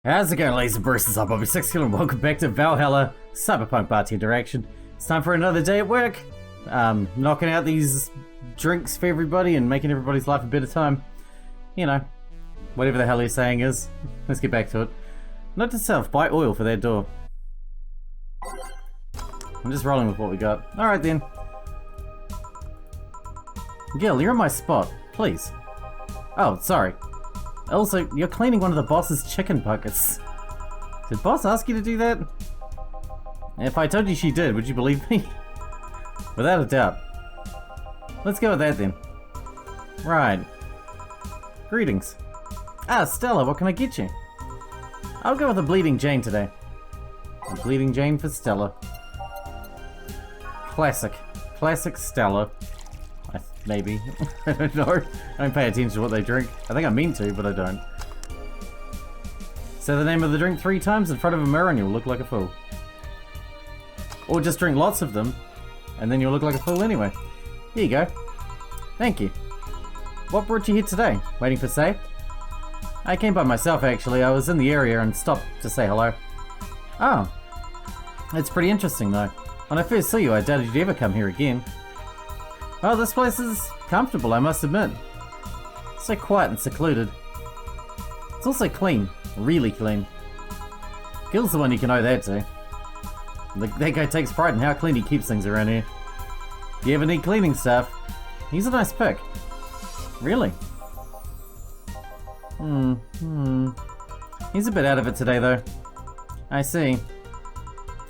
How's it going, ladies and bruises? I'm Bobby Sixkilla and welcome back to Valhalla, Cyberpunk Bartender Action. It's time for another day at work. Knocking out these drinks for everybody and making everybody's life a better time. You know, whatever the hell he's saying is. Let's get back to it. Note to self, buy oil for that door. I'm just rolling with what we got. Alright then. Gil, you're in my spot. Please. Oh, sorry. Also, you're cleaning one of the boss's chicken buckets. Did boss ask you to do that? If I told you she did, would you believe me? Without a doubt. Let's go with that then. Right. Greetings. Ah, Stella, what can I get you? I'll go with a Bleeding Jane today. A Bleeding Jane for Stella. Classic. Classic Stella. Maybe. I don't know. I don't pay attention to what they drink. I think I mean to, but I don't. Say the name of the drink 3 times in front of a mirror and you'll look like a fool. Or just drink lots of them, and then you'll look like a fool anyway. Here you go. Thank you. What brought you here today? Waiting for Say? I came by myself actually. I was in the area and stopped to say hello. Oh. It's pretty interesting though. When I first saw you, I doubted you'd ever come here again. Oh, this place is comfortable, I must admit. So quiet and secluded. It's also clean. Really clean. Gil's the one you can owe that to. That guy takes pride in how clean he keeps things around here. If you ever need cleaning stuff, he's a nice pick. Really? He's a bit out of it today, though. I see.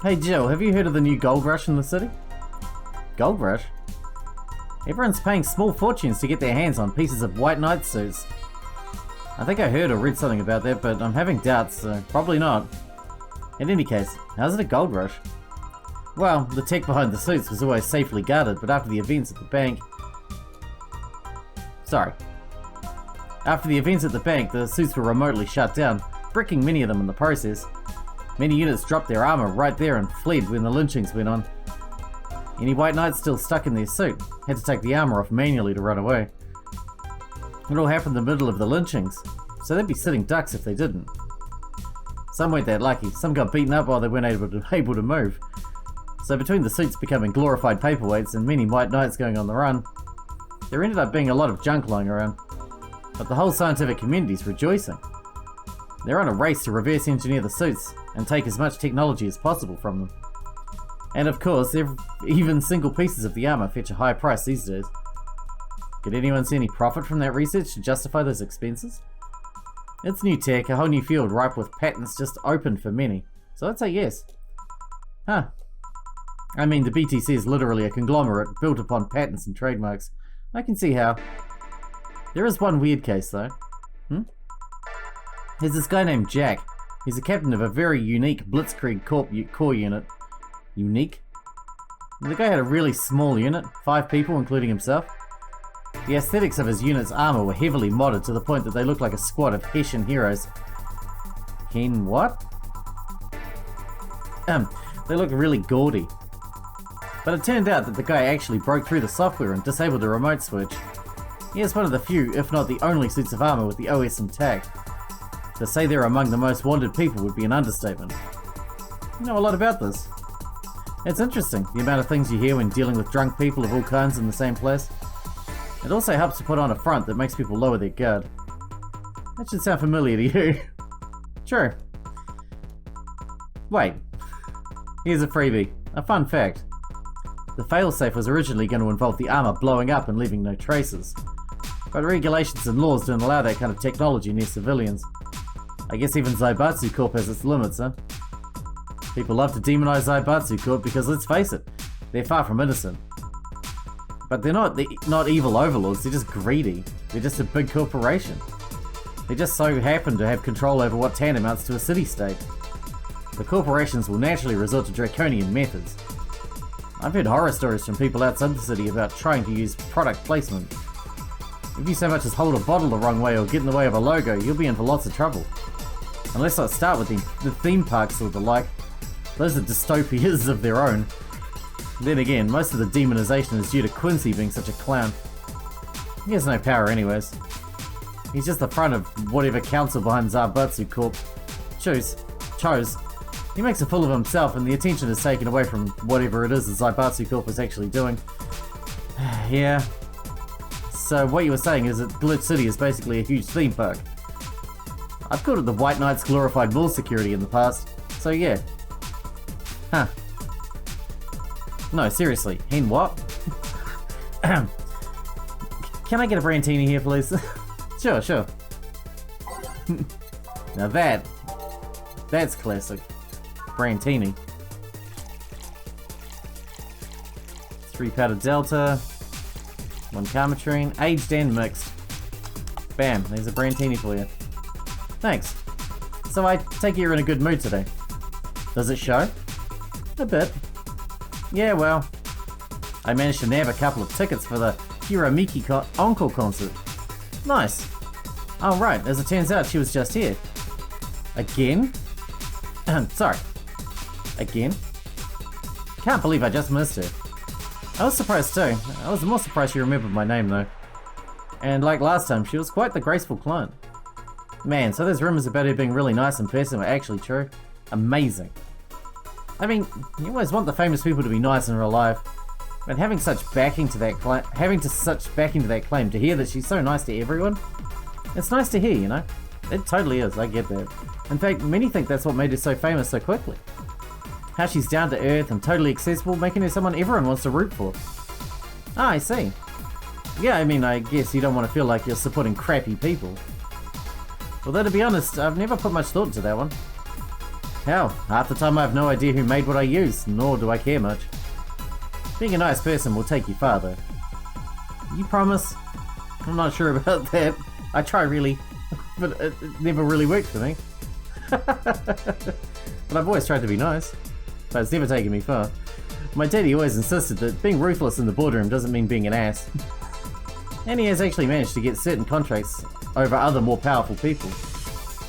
Hey, Jill, have you heard of the new gold rush in the city? Gold rush? Everyone's paying small fortunes to get their hands on pieces of white knight suits. I think I heard or read something about that, but I'm having doubts, so probably not. In any case, how's it a gold rush? Well, the tech behind the suits was always safely guarded, but after the events at the bank... After the events at the bank, the suits were remotely shut down, bricking many of them in the process. Many units dropped their armor right there and fled when the lynchings went on. Any white knights still stuck in their suit had to take the armor off manually to run away. It all happened in the middle of the lynchings, so they'd be sitting ducks if they didn't. Some weren't that lucky, some got beaten up while they weren't able to move. So between the suits becoming glorified paperweights and many white knights going on the run, there ended up being a lot of junk lying around. But the whole scientific community's rejoicing. They're on a race to reverse engineer the suits and take as much technology as possible from them. And of course, even single pieces of the armor fetch a high price these days. Could anyone see any profit from that research to justify those expenses? It's new tech, a whole new field ripe with patents just opened for many, so I'd say yes. Huh. I mean, the BTC is literally a conglomerate built upon patents and trademarks. I can see how. There is one weird case though. There's this guy named Jack. He's a captain of a very unique Blitzkrieg core unit. Unique? The guy had a really small unit, 5 people including himself. The aesthetics of his unit's armor were heavily modded to the point that they looked like a squad of Hessian heroes. Ken what? They looked really gaudy. But it turned out that the guy actually broke through the software and disabled the remote switch. He has one of the few, if not the only suits of armor with the OS intact. To say they're among the most wanted people would be an understatement. You know a lot about this. It's interesting, the amount of things you hear when dealing with drunk people of all kinds in the same place. It also helps to put on a front that makes people lower their guard. That should sound familiar to you. Sure. Wait. Here's a freebie. A fun fact. The failsafe was originally going to involve the armor blowing up and leaving no traces. But regulations and laws don't allow that kind of technology near civilians. I guess even Zaibatsu Corp has its limits, huh? People love to demonize Zaibatsu Corp because, let's face it, they're far from innocent. But they're not evil overlords, they're just greedy. They're just a big corporation. They just so happen to have control over what tantamounts to a city-state. The corporations will naturally resort to draconian methods. I've heard horror stories from people outside the city about trying to use product placement. If you so much as hold a bottle the wrong way or get in the way of a logo, you'll be in for lots of trouble. And let's not start with the theme parks or the like. Those are dystopias of their own. Then again, most of the demonization is due to Quincy being such a clown. He has no power anyways. He's just the front of whatever council behind Zaibatsu Corp. chose. He makes a fool of himself and the attention is taken away from whatever it is the Zaibatsu Corp is actually doing. Yeah. So what you were saying is that Glitch City is basically a huge theme park. I've called it the White Knight's glorified mall security in the past, so yeah. Huh. No, seriously, hen what? Can I get a Brantini here, please? Sure. Now that's classic. Brantini. 3 powder Delta, 1 Carmetrine, aged and mixed. Bam, there's a Brantini for you. Thanks. So I take it you're in a good mood today. Does it show? A bit. Yeah, well, I managed to nab a couple of tickets for the Hiramiki Encore concert. Nice. Oh right, as it turns out she was just here. Again? Sorry. Again? Can't believe I just missed her. I was surprised too. I was more surprised she remembered my name though. And like last time, she was quite the graceful client. Man, so those rumors about her being really nice in person were actually true? Amazing. I mean, you always want the famous people to be nice in real life, but having such backing to that claim, to hear that she's so nice to everyone, it's nice to hear, you know? It totally is, I get that. In fact, many think that's what made her so famous so quickly. How she's down to earth and totally accessible, making her someone everyone wants to root for. Ah, I see. Yeah, I mean, I guess you don't want to feel like you're supporting crappy people. Although to be honest, I've never put much thought into that one. Hell, half the time I have no idea who made what I use, nor do I care much. Being a nice person will take you far though. You promise? I'm not sure about that. I try really, but it never really worked for me. But I've always tried to be nice, but it's never taken me far. My daddy always insisted that being ruthless in the boardroom doesn't mean being an ass. And he has actually managed to get certain contracts over other more powerful people.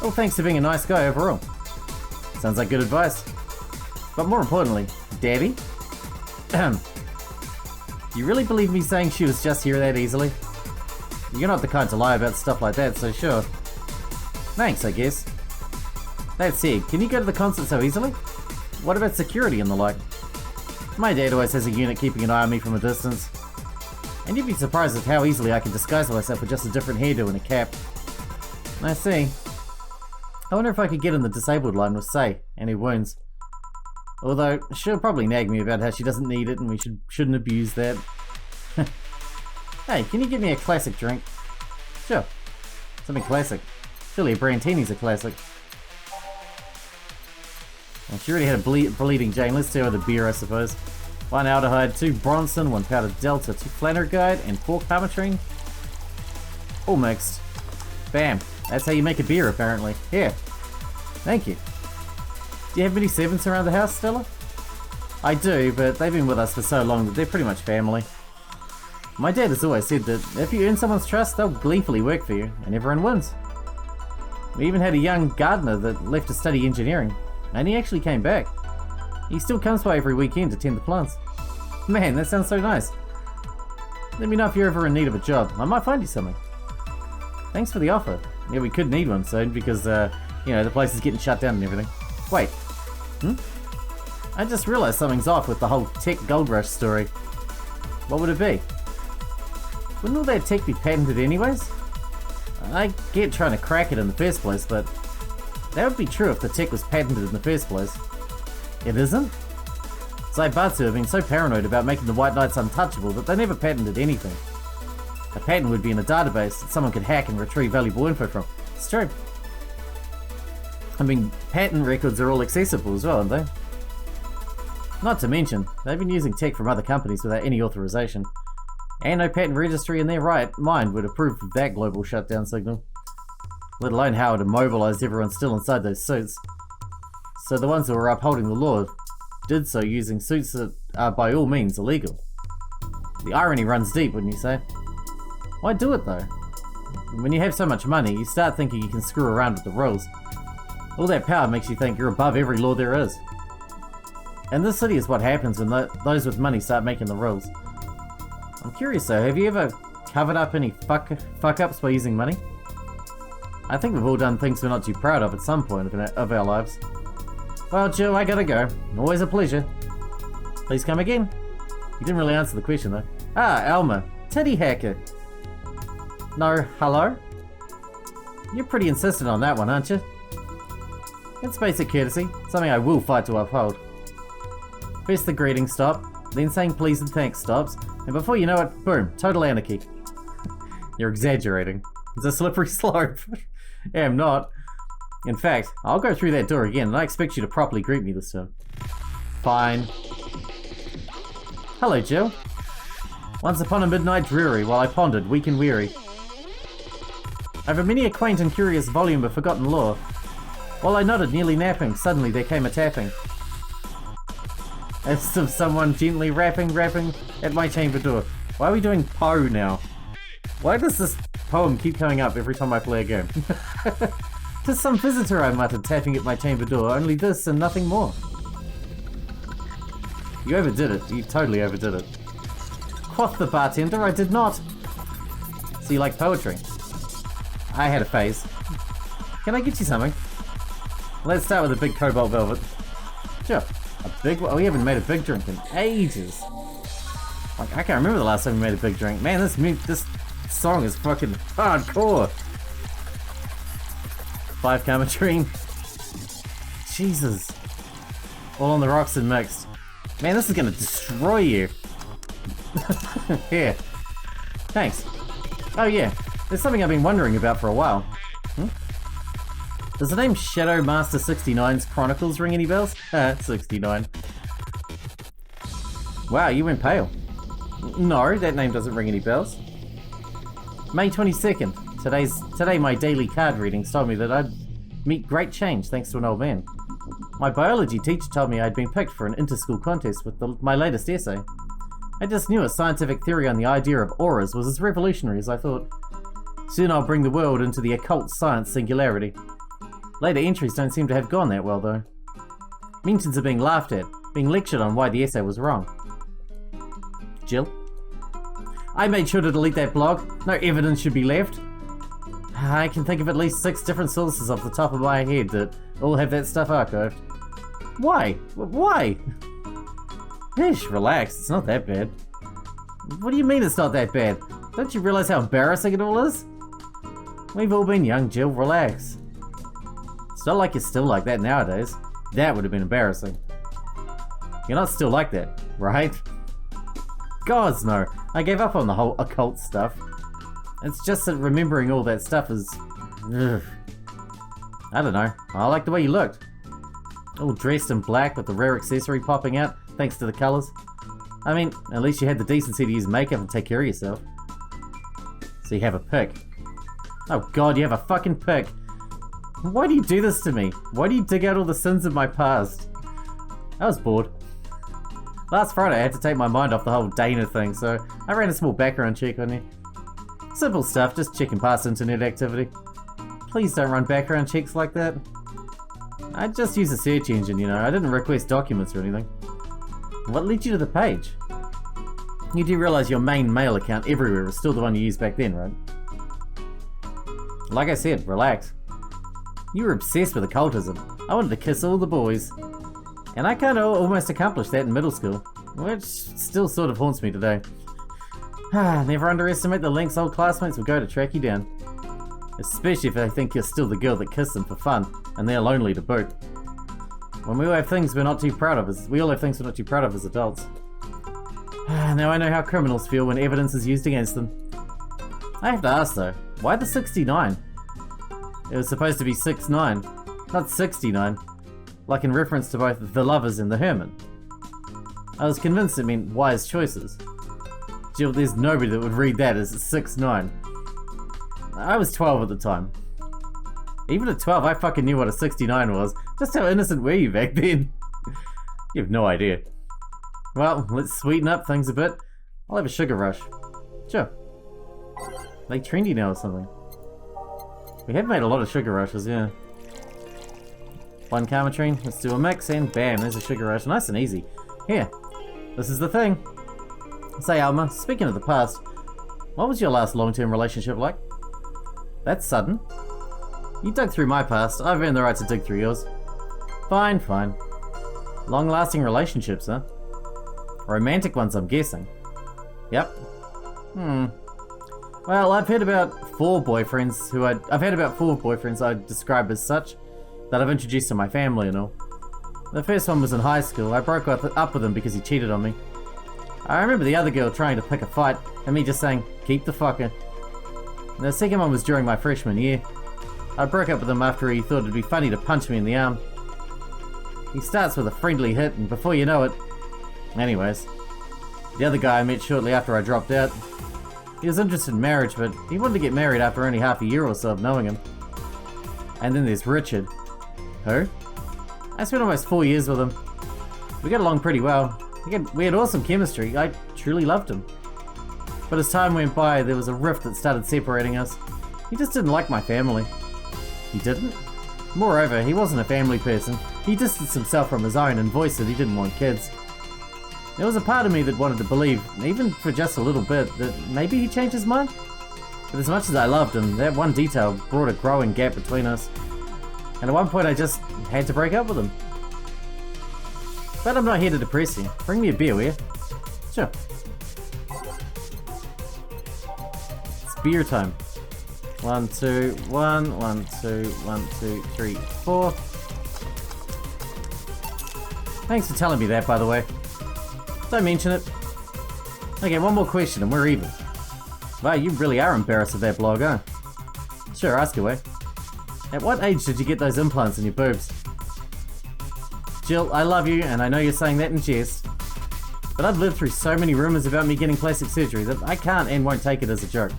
All thanks to being a nice guy overall. Sounds like good advice. But more importantly, Daddy? You really believe me saying she was just here that easily? You're not the kind to lie about stuff like that, so sure. Thanks, I guess. That said, can you go to the concert so easily? What about security and the like? My dad always has a unit keeping an eye on me from a distance. And you'd be surprised at how easily I can disguise myself with just a different hairdo and a cap. I see. I wonder if I could get in the disabled line with Say and her wounds. Although, she'll probably nag me about how she doesn't need it and we shouldn't abuse that. Hey, can you get me a classic drink? Sure. Something classic. Surely a Brantini's a classic. Well, she already had a bleeding Jane. Let's do with a beer, I suppose. 1 aldehyde, 2 Bronson, 1 powdered Delta, 2 Flannery Guide, and 4 Carmetrine. All mixed. Bam. That's how you make a beer, apparently. Here. Thank you. Do you have many servants around the house, Stella? I do, but they've been with us for so long that they're pretty much family. My dad has always said that if you earn someone's trust, they'll gleefully work for you, and everyone wins. We even had a young gardener that left to study engineering, and he actually came back. He still comes by every weekend to tend the plants. Man, that sounds so nice. Let me know if you're ever in need of a job. I might find you something. Thanks for the offer. Yeah, we could need one soon because, you know, the place is getting shut down and everything. Wait. I just realized something's off with the whole tech gold rush story. What would it be? Wouldn't all that tech be patented anyways? I get trying to crack it in the first place, but that would be true if the tech was patented in the first place. It isn't? Zaibatsu have been so paranoid about making the White Knights untouchable that they never patented anything. A patent would be in a database that someone could hack and retrieve valuable info from. It's true. I mean, patent records are all accessible as well, aren't they? Not to mention, they've been using tech from other companies without any authorization. And no patent registry in their right mind would approve of that global shutdown signal. Let alone how it immobilized everyone still inside those suits. So the ones that were upholding the law did so using suits that are by all means illegal. The irony runs deep, wouldn't you say? Why do it though? When you have so much money, you start thinking you can screw around with the rules. All that power makes you think you're above every law there is. And this city is what happens when those with money start making the rules. I'm curious though, have you ever covered up any fuck-ups by using money? I think we've all done things we're not too proud of at some point of our lives. Well, Jill, I gotta go. Always a pleasure. Please come again. You didn't really answer the question, though. Ah, Alma. Titty hacker. No, hello? You're pretty insistent on that one, aren't you? It's basic courtesy, something I will fight to uphold. First the greeting stop, then saying please and thanks stops, and before you know it, boom, total anarchy. You're exaggerating. It's a slippery slope. Yeah, I'm not. In fact, I'll go through that door again, and I expect you to properly greet me this time. Fine. Hello, Jill. Once upon a midnight dreary, while I pondered, weak and weary, over many a quaint and curious volume of forgotten lore, while I nodded, nearly napping, suddenly there came a tapping. As of someone gently rapping at my chamber door. Why are we doing Poe now? Why does this poem keep coming up every time I play a game? "'Tis some visitor," I muttered, tapping at my chamber door. "Only this and nothing more." You overdid it. You totally overdid it. Quoth the bartender, "I did not." So you like poetry? I had a phase. Can I get you something? Let's start with a big cobalt velvet. Sure. A big one? Oh, we haven't made a big drink in ages. Like, I can't remember the last time we made a big drink. Man, this song is fucking hardcore. 5 Carmatrine. Jesus. All on the rocks and mixed. Man, this is gonna destroy you. Here. Thanks. Oh yeah, there's something I've been wondering about for a while. Does the name Shadow Master 69's Chronicles ring any bells? 69. Wow, you went pale. No, that name doesn't ring any bells. May 22nd. Today my daily card readings told me that I'd meet great change thanks to an old man. My biology teacher told me I'd been picked for an inter-school contest with my latest essay. I just knew a scientific theory on the idea of auras was as revolutionary as I thought. Soon I'll bring the world into the occult science singularity. Later entries don't seem to have gone that well though. Mentions are being laughed at, being lectured on why the essay was wrong. Jill? I made sure to delete that blog. No evidence should be left. I can think of at least 6 different sources off the top of my head that all have that stuff archived. Why? Why? Ish, relax, it's not that bad. What do you mean it's not that bad? Don't you realize how embarrassing it all is? We've all been young, Jill, relax. It's not like you're still like that nowadays. That would have been embarrassing. You're not still like that, right? Gods no, I gave up on the whole occult stuff. It's just that remembering all that stuff is... Ugh. I don't know, I like the way you looked. All dressed in black with the rare accessory popping out, thanks to the colours. I mean, at least you had the decency to use makeup and take care of yourself. So you have a pick. Oh god, you have a fucking pick. Why do you do this to me? Why do you dig out all the sins of my past? I was bored. Last Friday I had to take my mind off the whole Dana thing, so I ran a small background check on you. Simple stuff, just checking past internet activity. Please don't run background checks like that. I just use a search engine, you know, I didn't request documents or anything. What led you to the page? You do realise your main mail account everywhere is still the one you used back then, right? Like I said, relax. You were obsessed with occultism. I wanted to kiss all the boys. And I kinda almost accomplished that in middle school, which still sort of haunts me today. Never underestimate the lengths old classmates will go to track you down. Especially if they think you're still the girl that kissed them for fun, and they're lonely to boot. When we all have things we're not too proud of as adults. Now I know how criminals feel when evidence is used against them. I have to ask though, why the 69? It was supposed to be 6'9", not 69, like in reference to both The Lovers and The Hermit. I was convinced it meant wise choices. Jill, there's nobody that would read that as 6'9". I was 12 at the time. Even at 12, I fucking knew what a 69 was. Just how innocent were you back then? You have no idea. Well, let's sweeten up things a bit. I'll have a sugar rush. Sure. Like trendy now or something. We have made a lot of sugar rushes, yeah. 1 Carmatrine, let's do a mix, and bam, there's a sugar rush. Nice and easy. Here, this is the thing. Say, Alma, speaking of the past, what was your last long-term relationship like? That's sudden. You dug through my past, I've earned the right to dig through yours. Fine, fine. Long-lasting relationships, huh? Romantic ones, I'm guessing. Yep. Well, I've had about four boyfriends I'd describe as such, that I've introduced to my family and all. The first one was in high school. I broke up with him because he cheated on me. I remember the other girl trying to pick a fight, and me just saying, keep the fucker. And the second one was during my freshman year. I broke up with him after he thought it'd be funny to punch me in the arm. He starts with a friendly hit, and before you know it... Anyways, the other guy I met shortly after I dropped out. He was interested in marriage, but he wanted to get married after only half a year or so of knowing him. And then there's Richard. Who? I spent almost 4 years with him. We got along pretty well. We had awesome chemistry. I truly loved him. But as time went by, there was a rift that started separating us. He just didn't like my family. He didn't? Moreover, he wasn't a family person. He distanced himself from his own and voiced that he didn't want kids. There was a part of me that wanted to believe, even for just a little bit, that maybe he changed his mind. But as much as I loved him, that one detail brought a growing gap between us. And at one point I just had to break up with him. But I'm not here to depress you. Bring me a beer, will you? Sure. It's beer time. 1, 2, 1, 1, 2, 1, 2, 3, 4. Thanks for telling me that, by the way. Don't mention it. Okay, one more question and we're even. Wow, you really are embarrassed of that blog, huh? Sure, ask away. At what age did you get those implants in your boobs? Jill, I love you, and I know you're saying that in jest, but I've lived through so many rumors about me getting plastic surgery that I can't and won't take it as a joke.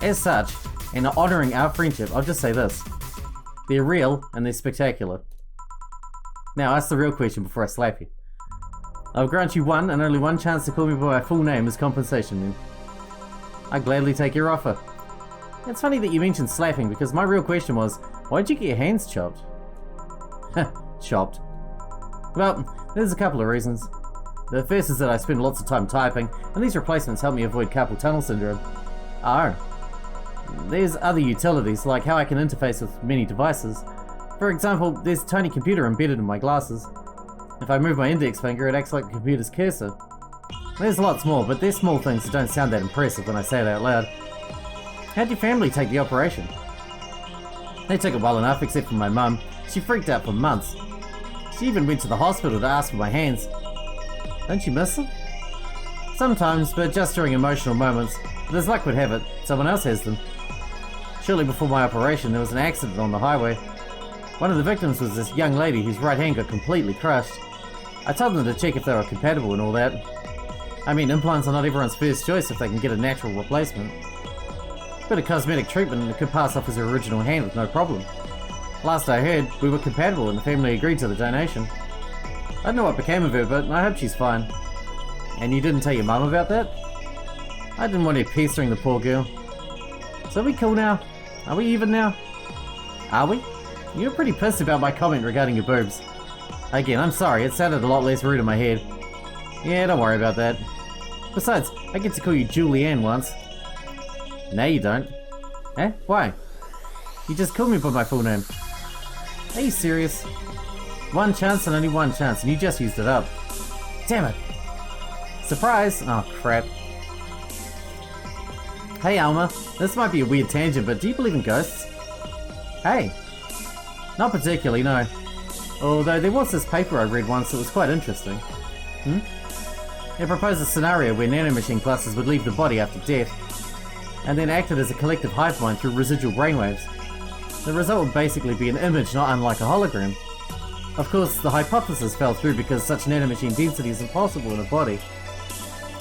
As such, and honouring our friendship, I'll just say this. They're real, and they're spectacular. Now, ask the real question before I slap you. I'll grant you one and only one chance to call me by my full name as compensation then. I gladly take your offer. It's funny that you mentioned slapping, because my real question was, why'd you get your hands chopped? Chopped. Well, there's a couple of reasons. The first is that I spend lots of time typing, and these replacements help me avoid carpal tunnel syndrome. Oh. There's other utilities, like how I can interface with many devices. For example, there's a tiny computer embedded in my glasses. If I move my index finger, it acts like the computer's cursor. There's lots more, but they're small things that don't sound that impressive when I say it out loud. How'd your family take the operation? They took it well enough, except for my mum. She freaked out for months. She even went to the hospital to ask for my hands. Don't you miss them? Sometimes, but just during emotional moments. But as luck would have it, someone else has them. Shortly before my operation, there was an accident on the highway. One of the victims was this young lady whose right hand got completely crushed. I told them to check if they were compatible and all that. I mean, implants are not everyone's first choice if they can get a natural replacement. Bit of cosmetic treatment and it could pass off as her original hand with no problem. Last I heard, we were compatible and the family agreed to the donation. I don't know what became of her, but I hope she's fine. And you didn't tell your mum about that? I didn't want her pestering the poor girl. So are we cool now? Are we even now? Are we? You were pretty pissed about my comment regarding your boobs. Again, I'm sorry, it sounded a lot less rude in my head. Yeah, don't worry about that. Besides, I get to call you Julianne once. No, you don't. Eh? Why? You just called me by my full name. Are you serious? One chance and only one chance, and you just used it up. Damn it. Surprise! Oh, crap. Hey, Alma. This might be a weird tangent, but do you believe in ghosts? Hey. Not particularly, no. Although there was this paper I read once that was quite interesting. It proposed a scenario where nanomachine clusters would leave the body after death, and then acted as a collective hive mind through residual brainwaves. The result would basically be an image not unlike a hologram. Of course, the hypothesis fell through because such nanomachine density is impossible in a body.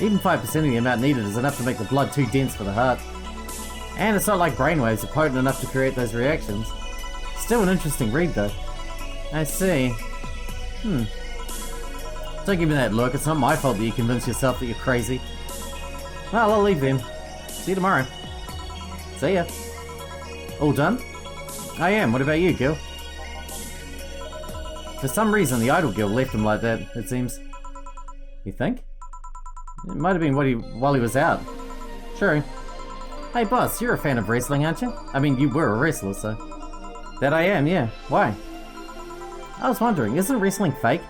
Even 5% of the amount needed is enough to make the blood too dense for the heart. And it's not like brainwaves are potent enough to create those reactions. Still an interesting read though. I see. Don't give me that look, it's not my fault that you convince yourself that you're crazy. Well, I'll leave then. See you tomorrow. See ya. All done? I am, what about you, Gil? For some reason, the idol Gil left him like that, it seems. You think? It might have been while he was out. True. Hey boss, you're a fan of wrestling, aren't you? I mean, you were a wrestler, so... That I am, yeah. Why? I was wondering, isn't wrestling fake?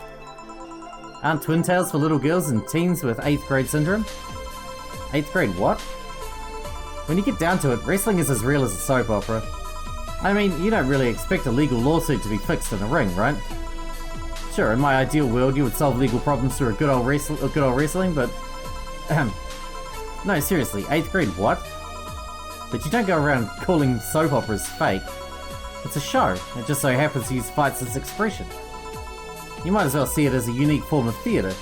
Aren't twin tails for little girls and teens with 8th grade syndrome? 8th grade what? When you get down to it, wrestling is as real as a soap opera. I mean, you don't really expect a legal lawsuit to be fixed in a ring, right? Sure, in my ideal world, you would solve legal problems through a good old wrestling, but... No, seriously, 8th grade what? But you don't go around calling soap operas fake. It's a show. It just so happens to use fights as expression. You might as well see it as a unique form of theatre.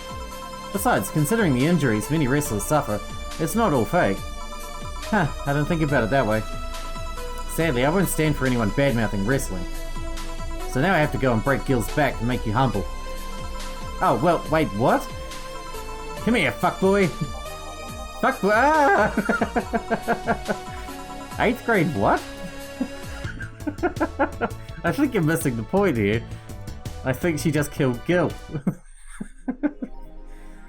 Besides, considering the injuries many wrestlers suffer, it's not all fake. Huh, I don't think about it that way. Sadly, I won't stand for anyone bad-mouthing wrestling. So now I have to go and break Gil's back to make you humble. Oh, well, wait, what? Come here, fuckboy! Fuckboy! Ah! 8th grade what? I think you're missing the point here. I think she just killed Gil.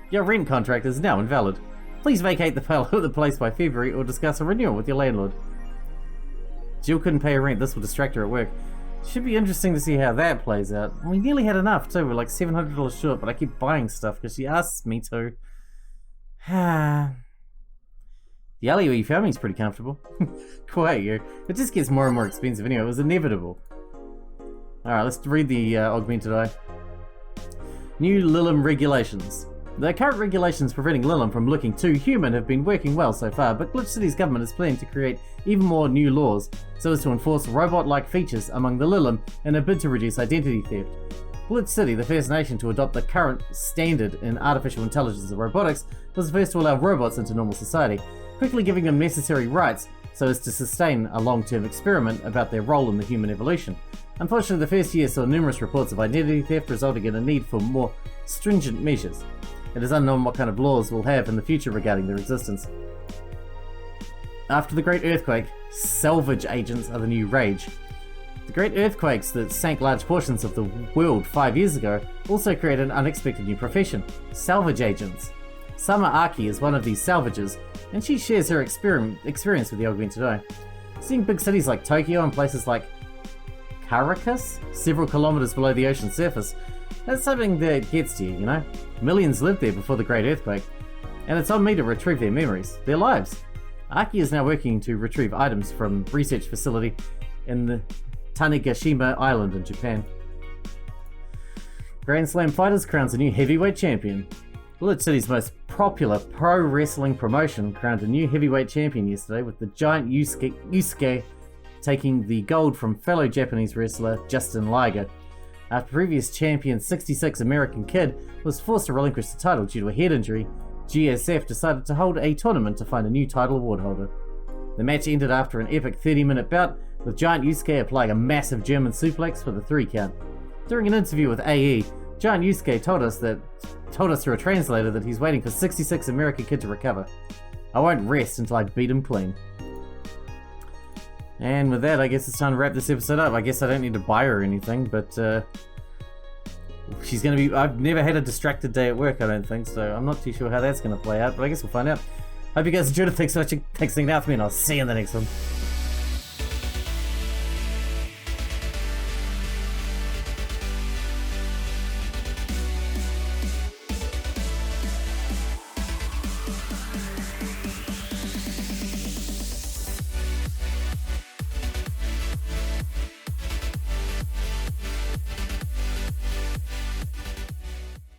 Your rent contract is now invalid. Please vacate the place by February or discuss a renewal with your landlord. Jill couldn't pay her rent. This will distract her at work. Should be interesting to see how that plays out. We nearly had enough too. We're like $700 short, but I keep buying stuff because she asks me to. The alley where you found me is pretty comfortable. Quite, yeah. It just gets more and more expensive anyway. It was inevitable. Alright, let's read the augmented eye. New Lilim regulations. The current regulations preventing Lilim from looking too human have been working well so far, but Glitch City's government is planning to create even more new laws so as to enforce robot-like features among the Lilim in a bid to reduce identity theft. Glitch City, the first nation to adopt the current standard in artificial intelligence and robotics, was the first to allow robots into normal society, quickly giving them necessary rights so as to sustain a long-term experiment about their role in the human evolution. Unfortunately, the first year saw numerous reports of identity theft, resulting in a need for more stringent measures. It is unknown what kind of laws we'll have in the future regarding their existence. After the Great Earthquake, salvage agents are the new rage. The great earthquakes that sank large portions of the world 5 years ago also created an unexpected new profession: salvage agents. Summer Aki is one of these salvages, and she shares her experience with the augmented eye. Seeing big cities like Tokyo and places like Caracas, several kilometers below the ocean surface, that's something that gets to you, you know? Millions lived there before the Great Earthquake, and it's on me to retrieve their memories, their lives. Aki is now working to retrieve items from research facility in the Tanegashima Island in Japan. Grand Slam Fighters crowns a new heavyweight champion. Village City's most popular pro wrestling promotion crowned a new heavyweight champion yesterday, with the giant Yusuke taking the gold from fellow Japanese wrestler Justin Liger. After previous champion 66 American Kid was forced to relinquish the title due to a head injury, GSF decided to hold a tournament to find a new title award holder. The match ended after an epic 30-minute bout, with Giant Yusuke applying a massive German suplex for the 3 count. During an interview with AE, Giant Yusuke told us through a translator that he's waiting for 66 American Kid to recover. I won't rest until I beat him clean. And with that, I guess it's time to wrap this episode up. I guess I don't need to buy her anything, but she's going to be... I've never had a distracted day at work, I don't think, so I'm not too sure how that's going to play out, but I guess we'll find out. Hope you guys enjoyed it. Thanks so much. Thanks for hanging out with me, and I'll see you in the next one.